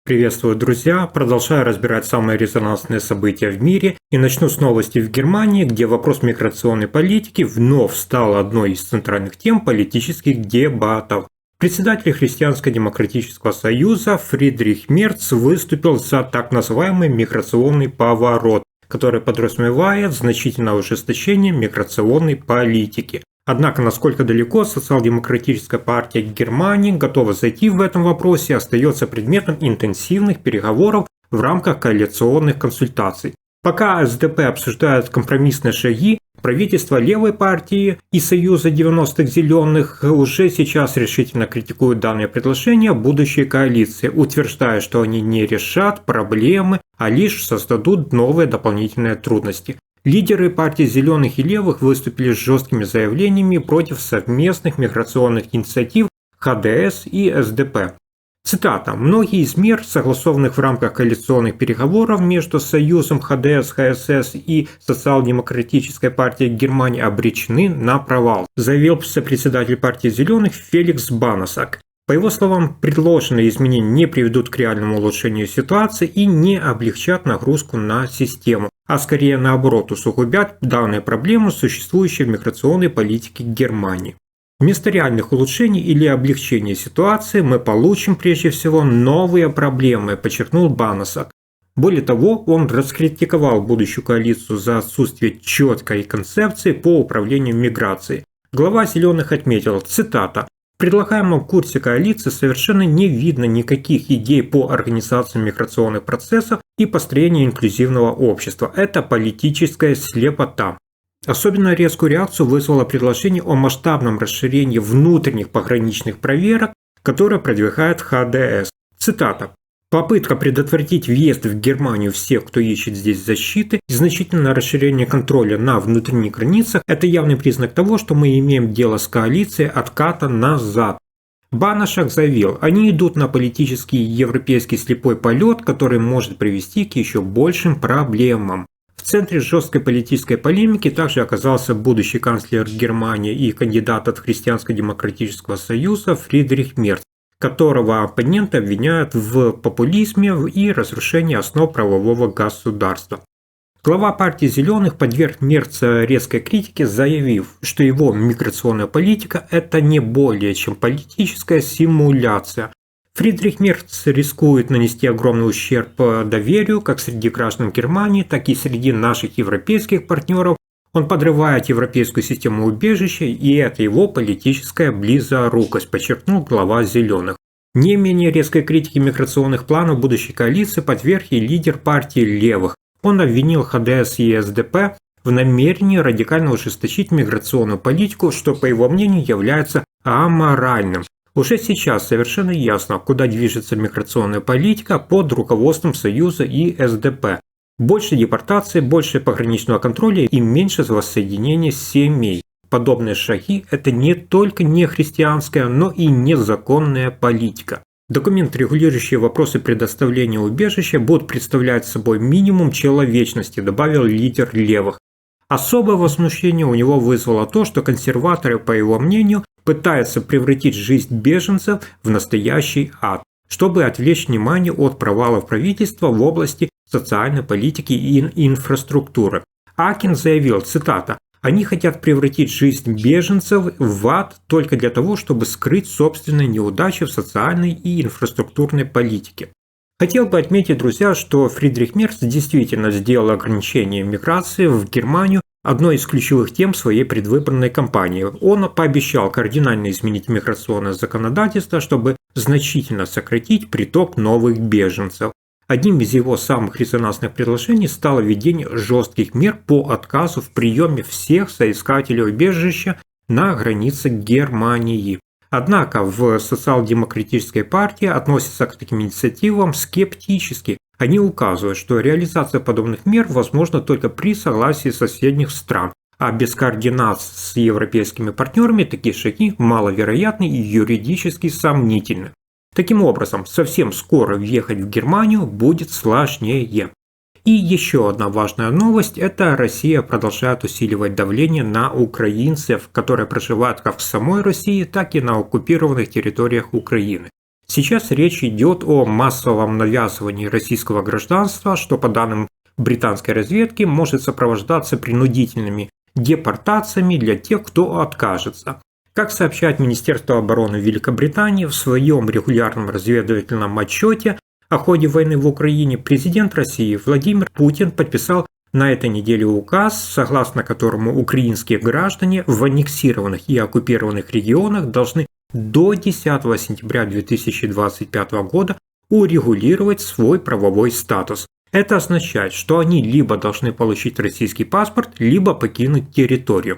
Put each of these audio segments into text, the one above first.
Приветствую, друзья! Продолжаю разбирать самые резонансные события в мире и начну с новости в Германии, где вопрос миграционной политики вновь стал одной из центральных тем политических дебатов. Председатель Христианско-демократического союза Фридрих Мерц выступил за так называемый миграционный поворот, который подразумевает значительное ужесточение миграционной политики. Однако, насколько далеко социал-демократическая партия Германии готова зайти в этом вопросе, остается предметом интенсивных переговоров в рамках коалиционных консультаций. Пока СДП обсуждает компромиссные шаги, правительство левой партии и Союза 90-х зеленых уже сейчас решительно критикуют данные предложения будущей коалиции, утверждая, что они не решат проблемы, а лишь создадут новые дополнительные трудности. Лидеры партий зеленых и левых выступили с жесткими заявлениями против совместных миграционных инициатив ХДС и СДП. Цитата. «Многие из мер, согласованных в рамках коалиционных переговоров между Союзом ХДС, ХСС и Социал-демократической партией Германии, обречены на провал», заявил сопредседатель партии зеленых Феликс Банасак. По его словам, предложенные изменения не приведут к реальному улучшению ситуации и не облегчат нагрузку на систему, а скорее наоборот усугубят данные проблемы, существующие в миграционной политике Германии. Вместо реальных улучшений или облегчения ситуации мы получим прежде всего новые проблемы, подчеркнул Банасак. Более того, он раскритиковал будущую коалицию за отсутствие четкой концепции по управлению миграцией. Глава «Зеленых» отметил, цитата, «В предлагаемом курсе коалиции совершенно не видно никаких идей по организации миграционных процессов и построению инклюзивного общества. Это политическая слепота». Особенно резкую реакцию вызвало предложение о масштабном расширении внутренних пограничных проверок, которое продвигает ХДС. Цитата. «Попытка предотвратить въезд в Германию всех, кто ищет здесь защиты, и значительное расширение контроля на внутренних границах – это явный признак того, что мы имеем дело с коалицией отката назад». Банашак заявил, они идут на политический европейский слепой полет, который может привести к еще большим проблемам. В центре жесткой политической полемики также оказался будущий канцлер Германии и кандидат от Христианско-демократического союза Фридрих Мерц, которого оппоненты обвиняют в популизме и разрушении основ правового государства. Глава партии «Зеленых» подверг Мерца резкой критике, заявив, что его миграционная политика – это не более чем политическая симуляция. Фридрих Мерц рискует нанести огромный ущерб доверию как среди граждан Германии, так и среди наших европейских партнеров. Он подрывает европейскую систему убежища, и это его политическая близорукость, подчеркнул глава «Зеленых». Не менее резкой критики миграционных планов будущей коалиции подверг и лидер партии левых. Он обвинил ХДС и СДП в намерении радикально ужесточить миграционную политику, что, по его мнению, является аморальным. Уже сейчас совершенно ясно, куда движется миграционная политика под руководством Союза и СДП. Больше депортации, больше пограничного контроля и меньше воссоединения семей. Подобные шаги – это не только не христианская, но и незаконная политика. Документ, регулирующий вопросы предоставления убежища, будет представлять собой минимум человечности, добавил лидер левых. Особое возмущение у него вызвало то, что консерваторы, по его мнению, пытаются превратить жизнь беженцев в настоящий ад, чтобы отвлечь внимание от провалов правительства в области социальной политики и инфраструктуры. Акин заявил, цитата, «Они хотят превратить жизнь беженцев в ад только для того, чтобы скрыть собственные неудачи в социальной и инфраструктурной политике». Хотел бы отметить, друзья, что Фридрих Мерц действительно сделал ограничение миграции в Германию одной из ключевых тем своей предвыборной кампании. Он пообещал кардинально изменить миграционное законодательство, чтобы значительно сократить приток новых беженцев. Одним из его самых резонансных предложений стало введение жестких мер по отказу в приеме всех соискателей убежища на границе Германии. Однако в социал-демократической партии относятся к таким инициативам скептически. Они указывают, что реализация подобных мер возможна только при согласии соседних стран, а без координации с европейскими партнерами такие шаги маловероятны и юридически сомнительны. Таким образом, совсем скоро въехать в Германию будет сложнее. И еще одна важная новость – это Россия продолжает усиливать давление на украинцев, которые проживают как в самой России, так и на оккупированных территориях Украины. Сейчас речь идет о массовом навязывании российского гражданства, что по данным британской разведки может сопровождаться принудительными депортациями для тех, кто откажется. Как сообщает Министерство обороны Великобритании в своем регулярном разведывательном отчете о ходе войны в Украине, президент России Владимир Путин подписал на этой неделе указ, согласно которому украинские граждане в аннексированных и оккупированных регионах должны до 10 сентября 2025 года урегулировать свой правовой статус. Это означает, что они либо должны получить российский паспорт, либо покинуть территорию.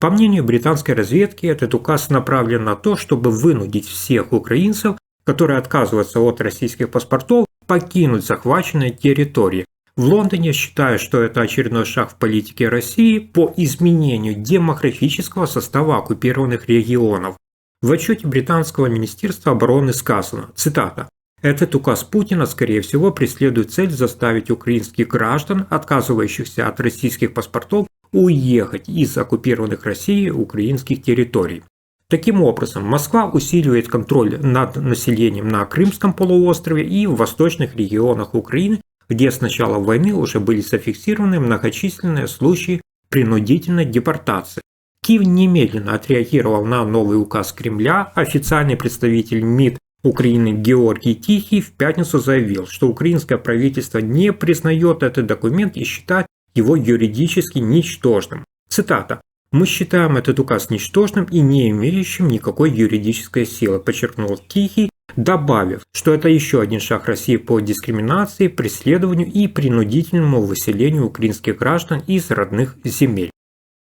По мнению британской разведки, этот указ направлен на то, чтобы вынудить всех украинцев, которые отказываются от российских паспортов, покинуть захваченные территории. В Лондоне считают, что это очередной шаг в политике России по изменению демографического состава оккупированных регионов. В отчете британского министерства обороны сказано, цитата, «Этот указ Путина, скорее всего, преследует цель заставить украинских граждан, отказывающихся от российских паспортов, уехать из оккупированных Россией украинских территорий». Таким образом, Москва усиливает контроль над населением на Крымском полуострове и в восточных регионах Украины, где с начала войны уже были зафиксированы многочисленные случаи принудительной депортации. Киев немедленно отреагировал на новый указ Кремля. Официальный представитель МИД Украины Георгий Тихий в пятницу заявил, что украинское правительство не признает этот документ и считает его юридически ничтожным. Цитата. «Мы считаем этот указ ничтожным и не имеющим никакой юридической силы», подчеркнул Тихий, добавив, что это еще один шаг России по дискриминации, преследованию и принудительному выселению украинских граждан из родных земель.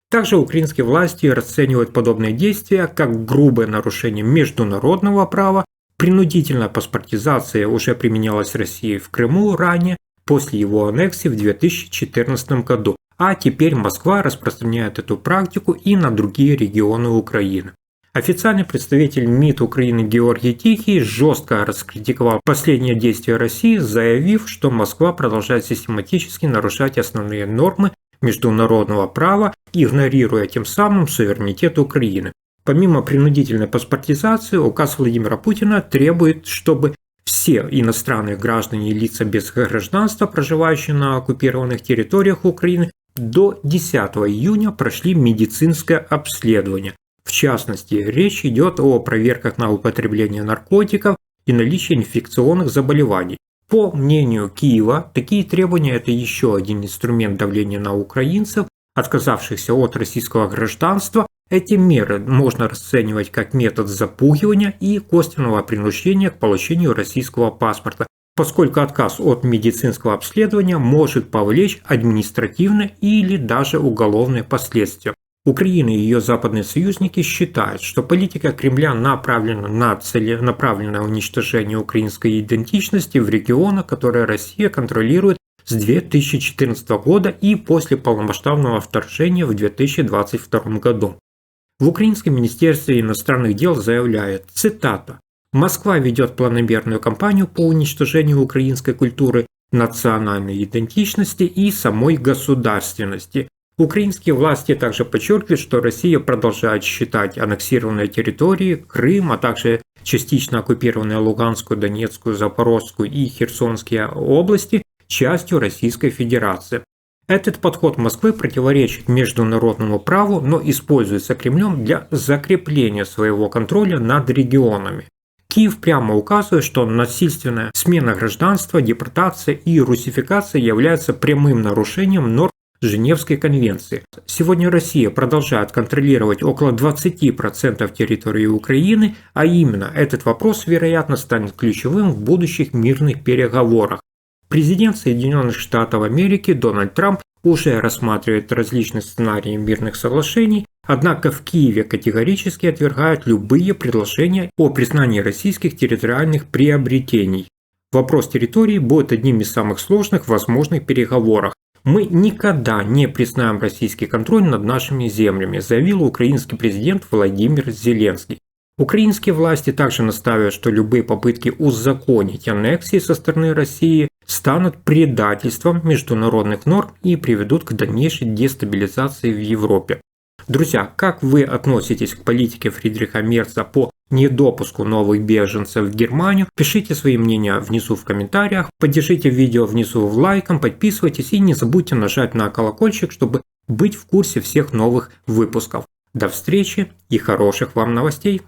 Также украинские власти расценивают подобные действия как грубое нарушение международного права. Принудительная паспортизация уже применялась Россией в Крыму ранее, после его аннексии в 2014 году, а теперь Москва распространяет эту практику и на другие регионы Украины. Официальный представитель МИД Украины Георгий Тихий жестко раскритиковал последние действия России, заявив, что Москва продолжает систематически нарушать основные нормы международного права, игнорируя тем самым суверенитет Украины. Помимо принудительной паспортизации, указ Владимира Путина требует, чтобы все иностранные граждане и лица без гражданства, проживающие на оккупированных территориях Украины, до 10 июня прошли медицинское обследование. В частности, речь идет о проверках на употребление наркотиков и наличие инфекционных заболеваний. По мнению Киева, такие требования – это еще один инструмент давления на украинцев, отказавшихся от российского гражданства. Эти меры можно расценивать как метод запугивания и косвенного принуждения к получению российского паспорта, поскольку отказ от медицинского обследования может повлечь административные или даже уголовные последствия. Украина и ее западные союзники считают, что политика Кремля направлена на целенаправленное уничтожение украинской идентичности в регионах, которые Россия контролирует с 2014 года и после полномасштабного вторжения в 2022 году. В Украинском министерстве иностранных дел заявляют, цитата, «Москва ведет планомерную кампанию по уничтожению украинской культуры, национальной идентичности и самой государственности». Украинские власти также подчеркивают, что Россия продолжает считать аннексированные территории, Крым, а также частично оккупированные Луганскую, Донецкую, Запорожскую и Херсонские области частью Российской Федерации. Этот подход Москвы противоречит международному праву, но используется Кремлем для закрепления своего контроля над регионами. Киев прямо указывает, что насильственная смена гражданства, депортация и русификация являются прямым нарушением норм Женевской конвенции. Сегодня Россия продолжает контролировать около 20% территории Украины, а именно этот вопрос, вероятно, станет ключевым в будущих мирных переговорах. Президент Соединенных Штатов Америки Дональд Трамп уже рассматривает различные сценарии мирных соглашений, однако в Киеве категорически отвергают любые предложения о признании российских территориальных приобретений. Вопрос территории будет одним из самых сложных в возможных переговорах. «Мы никогда не признаем российский контроль над нашими землями», заявил украинский президент Владимир Зеленский. Украинские власти также настаивают, что любые попытки узаконить аннексии со стороны России станут предательством международных норм и приведут к дальнейшей дестабилизации в Европе. Друзья, как вы относитесь к политике Фридриха Мерца по недопуску новых беженцев в Германию. Пишите свои мнения внизу в комментариях, поддержите видео внизу лайком, подписывайтесь и не забудьте нажать на колокольчик, чтобы быть в курсе всех новых выпусков. До встречи и хороших вам новостей!